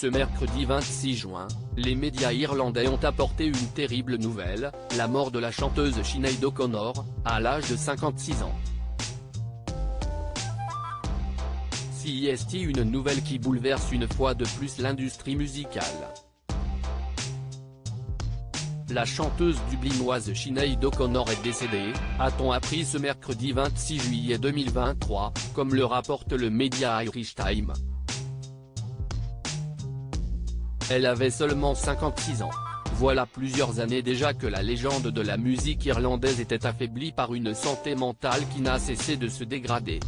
Ce mercredi 26 juin, les médias irlandais ont apporté une terrible nouvelle, la mort de la chanteuse Sinéad O'Connor, à l'âge de 56 ans. C'est une nouvelle qui bouleverse une fois de plus l'industrie musicale. La chanteuse dublinoise Sinéad O'Connor est décédée, a-t-on appris ce mercredi 26 juillet 2023, comme le rapporte le média Irish Times. Elle avait seulement 56 ans. Voilà plusieurs années déjà que la légende de la musique irlandaise était affaiblie par une santé mentale qui n'a cessé de se dégrader.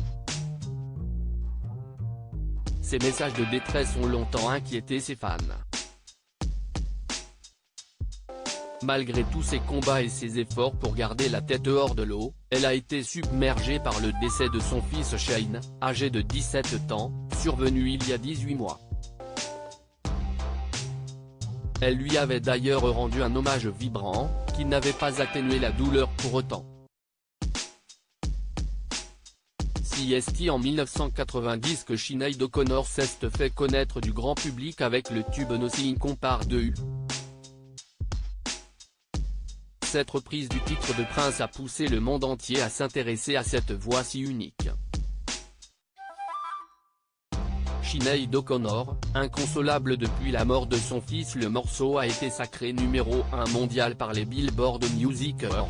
Ces messages de détresse ont longtemps inquiété ses fans. Malgré tous ses combats et ses efforts pour garder la tête hors de l'eau, elle a été submergée par le décès de son fils Shane, âgé de 17 ans, survenu il y a 18 mois. Elle lui avait d'ailleurs rendu un hommage vibrant, qui n'avait pas atténué la douleur pour autant. C'est en 1990 que Sinéad O'Connor s'est fait connaître du grand public avec le tube Nothing Compares to You. Cette reprise du titre de Prince a poussé le monde entier à s'intéresser à cette voix si unique. Sinéad O'Connor, inconsolable depuis la mort de son fils, le morceau a été sacré numéro 1 mondial par les Billboard Music Awards.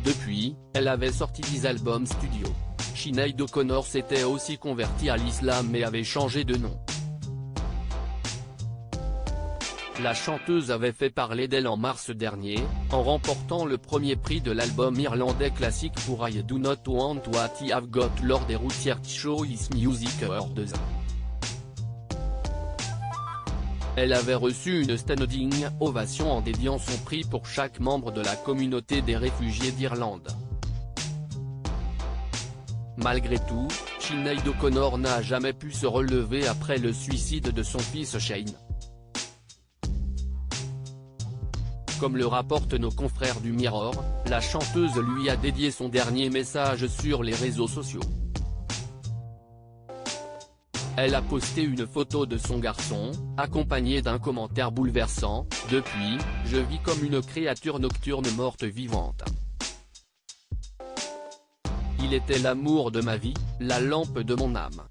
Depuis, elle avait sorti 10 albums studio. Sinéad O'Connor s'était aussi convertie à l'islam et avait changé de nom. La chanteuse avait fait parler d'elle en mars dernier, en remportant le premier prix de l'album irlandais classique pour I Do Not Want What I Have Got lors des Routières Choice Music Awards. Elle avait reçu une standing ovation en dédiant son prix pour chaque membre de la communauté des réfugiés d'Irlande. Malgré tout, Sinéad O'Connor n'a jamais pu se relever après le suicide de son fils Shane. Comme le rapportent nos confrères du Mirror, la chanteuse lui a dédié son dernier message sur les réseaux sociaux. Elle a posté une photo de son garçon, accompagnée d'un commentaire bouleversant: « Depuis, je vis comme une créature nocturne morte vivante. Il était l'amour de ma vie, la lampe de mon âme.